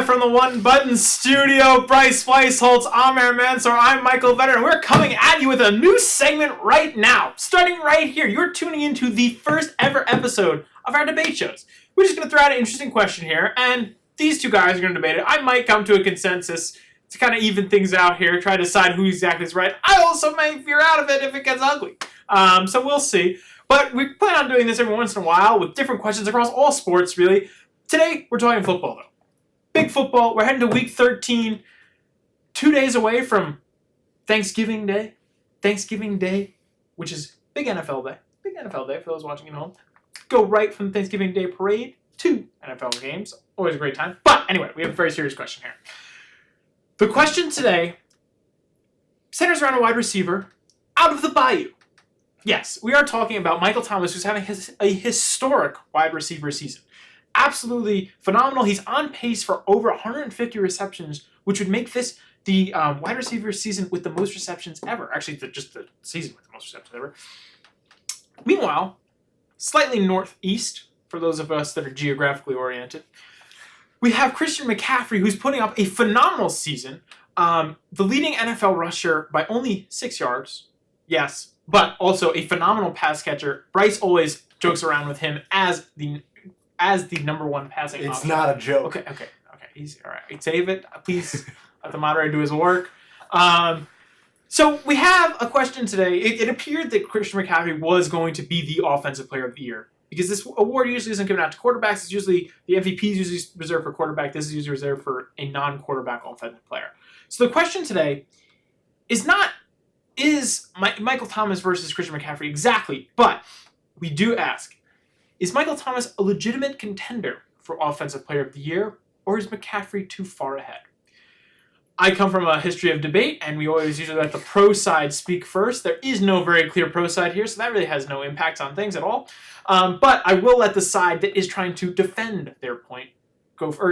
from the One Button Studio, Bryce Weisholtz, I'm Mansour, I'm Michael Vetter, and we're coming at you with a new segment right now. Starting right here, you're tuning into the first ever episode of our debate shows. We're just going to throw out an interesting question here, and these two guys are going to debate it. I might come to a consensus to kind of even things out here, try to decide who exactly is right. I also may veer out of it if it gets ugly. So we'll see. But we plan on doing this every once in a while with different questions across all sports, really. Today, we're talking football, though. Big football. We're heading to Week 13. 2 days away from Thanksgiving Day. Thanksgiving Day, which is big NFL Day. Big NFL Day for those watching at home. Go right from Thanksgiving Day parade to NFL games. Always a great time. But anyway, we have a very serious question here. The question today centers around a wide receiver out of the bayou. Yes, we are talking about Michael Thomas, who's having a historic wide receiver season. Absolutely phenomenal. He's on pace for over 150 receptions, which would make this the wide receiver season with the most receptions ever. Actually, just the season with the most receptions ever. Meanwhile, slightly northeast, for those of us that are geographically oriented, we have Christian McCaffrey, who's putting up a phenomenal season. The leading NFL rusher by only 6 yards. Yes, but also a phenomenal pass catcher. Bryce always jokes around with him as the number one passing option. It's not a joke. Okay. Easy. All right. Save it. Please let the moderator do his work. So we have a question today. It appeared that Christian McCaffrey was going to be the Offensive Player of the Year because this award usually isn't given out to quarterbacks. It's usually, the MVP is usually reserved for quarterback. This is usually reserved for a non-quarterback offensive player. So the question today is Michael Thomas versus Christian McCaffrey exactly, but we do ask, is Michael Thomas a legitimate contender for Offensive Player of the Year, or is McCaffrey too far ahead? I come from a history of debate, and we always usually let the pro side speak first. There is no very clear pro side here, so that really has no impact on things at all. But I will let the side that is trying to defend their point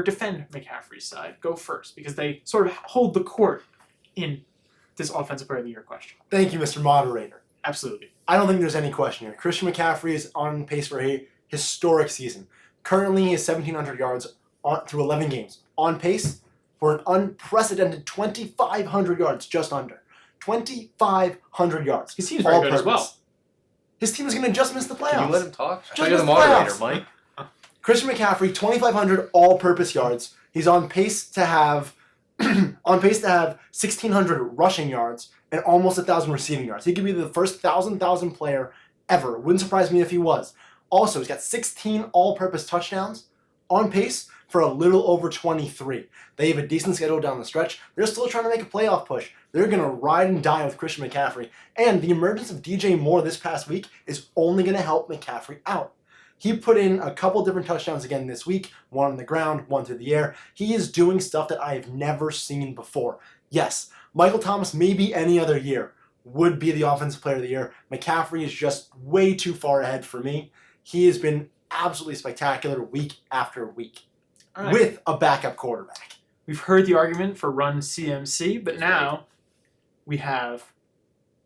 defend McCaffrey's side go first, because they sort of hold the court in this Offensive Player of the Year question. Thank you, Mr. Moderator. Absolutely. I don't think there's any question here. Christian McCaffrey is on pace for a historic season. Currently, he has 1,700 yards through 11 games. On pace for an unprecedented 2,500 yards, just under. 2,500 yards. His team's very good as well. His team is going to just miss the playoffs. Can you let him talk? Just you're the moderator, Mike. Christian McCaffrey, 2,500 all-purpose yards. He's on pace to have 1,600 rushing yards and almost 1,000 receiving yards. He could be the first 1,000 player ever. Wouldn't surprise me if he was. Also, he's got 16 all-purpose touchdowns, on pace for a little over 23. They have a decent schedule down the stretch. They're still trying to make a playoff push. They're going to ride and die with Christian McCaffrey. And the emergence of DJ Moore this past week is only going to help McCaffrey out. He put in a couple different touchdowns again this week, one on the ground, one through the air. He is doing stuff that I have never seen before. Yes, Michael Thomas, maybe any other year, would be the Offensive Player of the Year. McCaffrey is just way too far ahead for me. He has been absolutely spectacular week after week with a backup quarterback. We've heard the argument for run CMC, but now we have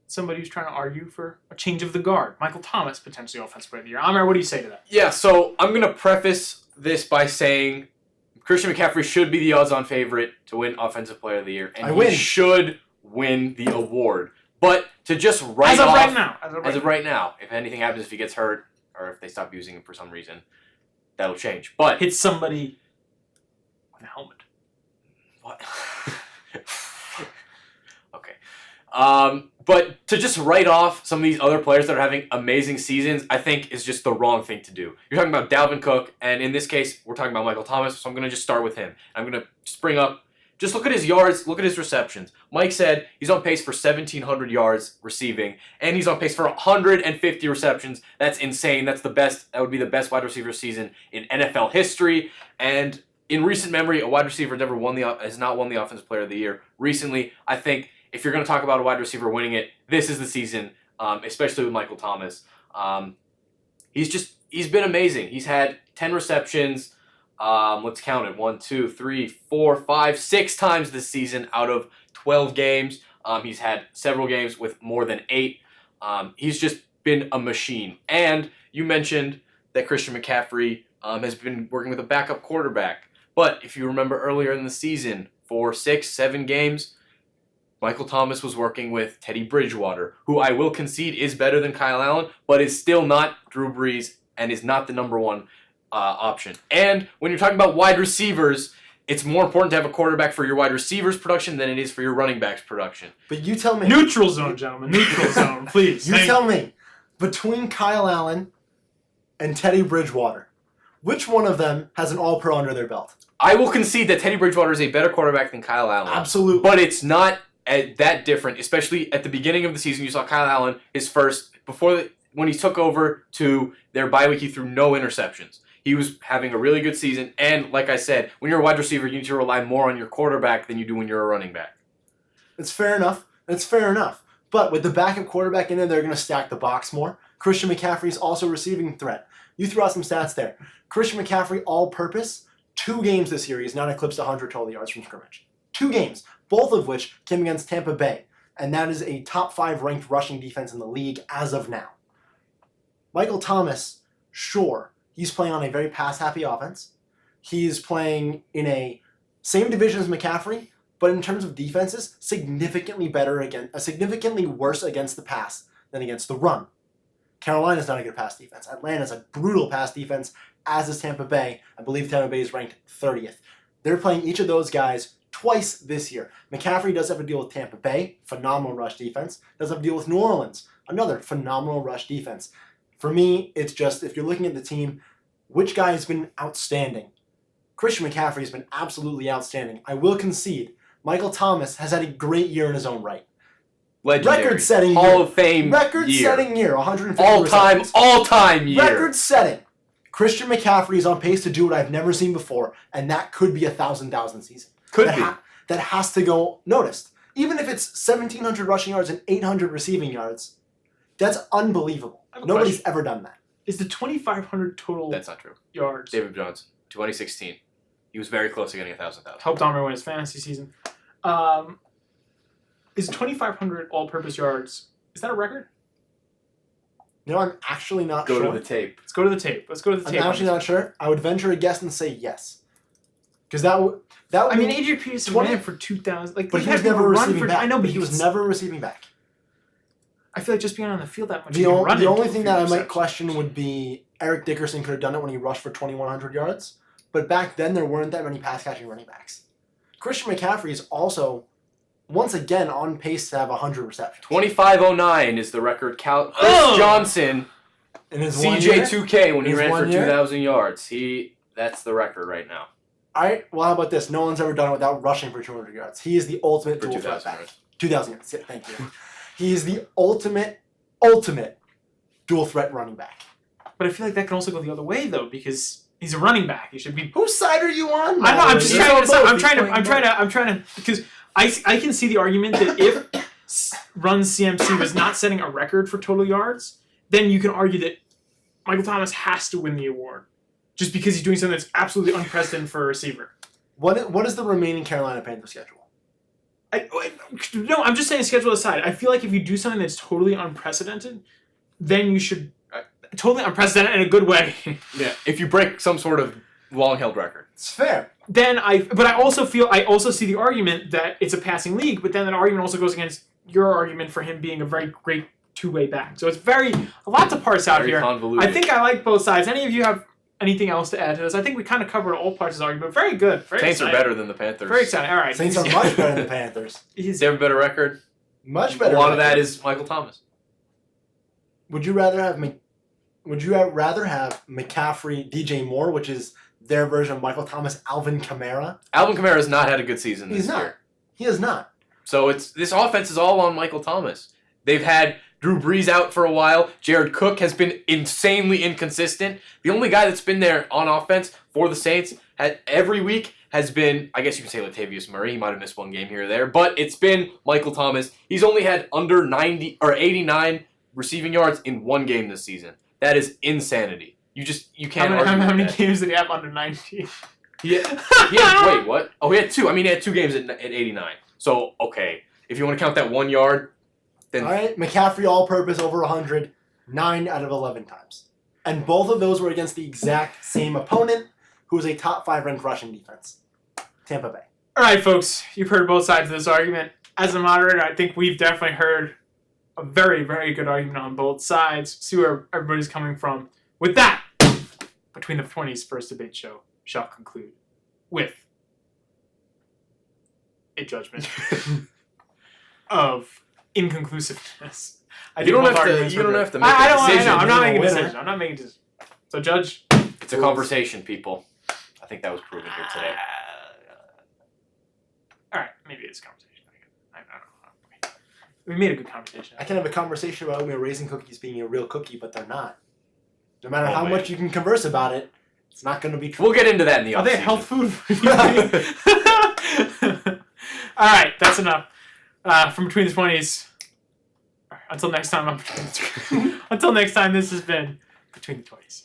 somebody who's trying to argue for a change of the guard. Michael Thomas, potentially Offensive Player of the Year. Amir, what do you say to that? Yeah, so I'm going to preface this by saying Christian McCaffrey should be the odds-on favorite to win Offensive Player of the Year, and he should win the award. But to just write off... As of right now. If anything happens, if he gets hurt, or if they stop using him for some reason, that'll change. But hit somebody with a helmet. What? Okay. But to just write off some of these other players that are having amazing seasons, I think is just the wrong thing to do. You're talking about Dalvin Cook, and in this case, we're talking about Michael Thomas, so I'm going to just start with him. I'm going to just bring up, just look at his yards, look at his receptions. Mike said he's on pace for 1,700 yards receiving, and he's on pace for 150 receptions. That's insane. That's the best. That would be the best wide receiver season in NFL history. And in recent memory, a wide receiver has not won the Offensive Player of the Year. Recently, I think if you're going to talk about a wide receiver winning it, this is the season, especially with Michael Thomas. He's been amazing. He's had 10 receptions. Let's count it. 1, 2, 3, 4, 5, 6 times this season out of 12 games. He's had several games with more than 8. He's just been a machine. And you mentioned that Christian McCaffrey has been working with a backup quarterback. But if you remember earlier in the season, for 6-7 games, Michael Thomas was working with Teddy Bridgewater, who I will concede is better than Kyle Allen, but is still not Drew Brees and is not the number one option. And when you're talking about wide receivers, it's more important to have a quarterback for your wide receivers production than it is for your running backs production. But you tell me. Neutral zone, gentlemen. Neutral zone, please. You tell me. Between Kyle Allen and Teddy Bridgewater, which one of them has an all-pro under their belt? I will concede that Teddy Bridgewater is a better quarterback than Kyle Allen. Absolutely. But it's not that different, especially at the beginning of the season. You saw Kyle Allen, when he took over to their bye week, he threw no interceptions. He was having a really good season, and like I said, when you're a wide receiver, you need to rely more on your quarterback than you do when you're a running back. It's fair enough. It's fair enough. But with the backup quarterback in there, they're going to stack the box more. Christian McCaffrey is also a receiving threat. You threw out some stats there. Christian McCaffrey, all-purpose, 2 games this year, he's not eclipsed 100 total yards from scrimmage. 2 games, both of which came against Tampa Bay, and that is a top 5 ranked rushing defense in the league as of now. Michael Thomas, sure, he's playing on a very pass-happy offense. He's playing in a same division as McCaffrey, but in terms of defenses, significantly worse against the pass than against the run. Carolina's not a good pass defense. Atlanta's a brutal pass defense, as is Tampa Bay. I believe Tampa Bay is ranked 30th. They're playing each of those guys twice this year. McCaffrey does have to deal with Tampa Bay, phenomenal rush defense. Does have to deal with New Orleans, another phenomenal rush defense. For me, it's just, if you're looking at the team, which guy has been outstanding? Christian McCaffrey has been absolutely outstanding. I will concede, Michael Thomas has had a great year in his own right. Legendary. Record-setting Hall year. of Fame Record-setting year, 150 all-time year. Record-setting. Christian McCaffrey is on pace to do what I've never seen before, and that could be a 1,000 season. Could be. That has to go noticed. Even if it's 1,700 rushing yards and 800 receiving yards, that's unbelievable. Nobody's ever done that. Is the 2,500 total That's not true. yards David Johnson, 2016. He was very close to getting 1,000. helped Dahmer win his fantasy season? Is 2,500 all-purpose yards, is that a record? You know, I'm actually not Go sure. to the tape. Let's go to the tape. I'm actually not sure. I would venture a guess and say yes. Because that would I mean, be Adrian Peterson 20 ran for 2,000. Like, but he he was had never to run receiving for, back. I know, but he was never receiving back. I feel like just being on the field that much. The only thing that I might question would be Eric Dickerson could have done it when he rushed for 2,100 yards. But back then, there weren't that many pass-catching running backs. Christian McCaffrey is also, once again, on pace to have 100 receptions. 2509 is the record. Chris Johnson, In his 1 year? CJ2K, when he His ran for 1 year? 2,000 yards. That's the record right now. All right, well, how about this? No one's ever done it without rushing for 200 yards. He is the ultimate For dual threat 2,000 back. yards. 2,000 yards, yeah, thank you. He is the ultimate dual threat running back. But I feel like that can also go the other way though, because he's a running back. He should be. Whose side are you on? I know. I'm just He's trying on to. both. I'm trying to. Because I can see the argument that if Run CMC was not setting a record for total yards, then you can argue that Michael Thomas has to win the award, just because he's doing something that's absolutely unprecedented for a receiver. What is the remaining Carolina Panthers schedule? No, I'm just saying, schedule aside. I feel like if you do something that's totally unprecedented, then you should totally unprecedented in a good way. Yeah, if you break some sort of long-held record. It's fair. But I also see the argument that it's a passing league, but then that argument also goes against your argument for him being a very great two-way back. So it's lots of parts out Very here. convoluted. I think I like both sides. Any of you have anything else to add to this? I think we kind of covered all parts of the argument. Very good. Very Saints exciting. are better than the Panthers. Very exciting. All right. Saints are much better than the Panthers. They have a better record. Much better. A lot of record. that is Michael Thomas. Would you rather have McCaffrey, DJ Moore, which is their version of Michael Thomas, Alvin Kamara? Alvin Kamara has not had a good season this He's not. year. He is not. So this offense is all on Michael Thomas. They've had Drew Brees out for a while. Jared Cook has been insanely inconsistent. The only guy that's been there on offense for the Saints every week has been, I guess you could say, Latavius Murray. He might have missed one game here or there, but it's been Michael Thomas. He's only had under 90 or 89 receiving yards in one game this season. That is insanity. You can't argue How with many that. games did he have under 90? Wait, what? Oh, he had two. I mean, he had 2 games at 89. So, okay. If you want to count that 1 yard, then... All right, McCaffrey all-purpose over 100, 9 out of 11 times. And both of those were against the exact same opponent. who is a top 5 ranked rushing defense. Tampa Bay. All right, folks, you've heard both sides of this argument. As a moderator, I think we've definitely heard a very, very good argument on both sides. See where everybody's coming from. With that, Between the 20s first debate show shall conclude with a judgment of inconclusiveness. You don't have to make a decision. I'm not making a decision. I'm not making a decision. So, Judge. It's a conversation, people. I think that was proven here today. All right, maybe it's a conversation. I don't know. We made a good conversation. I can have a conversation about oatmeal raisin cookies being a real cookie, but they're not. No matter how much you can converse about it, it's not going to be true. We'll get into that in the Are they health food? All right, that's enough. From Between the 20s. Until next time, this has been Between the 20s.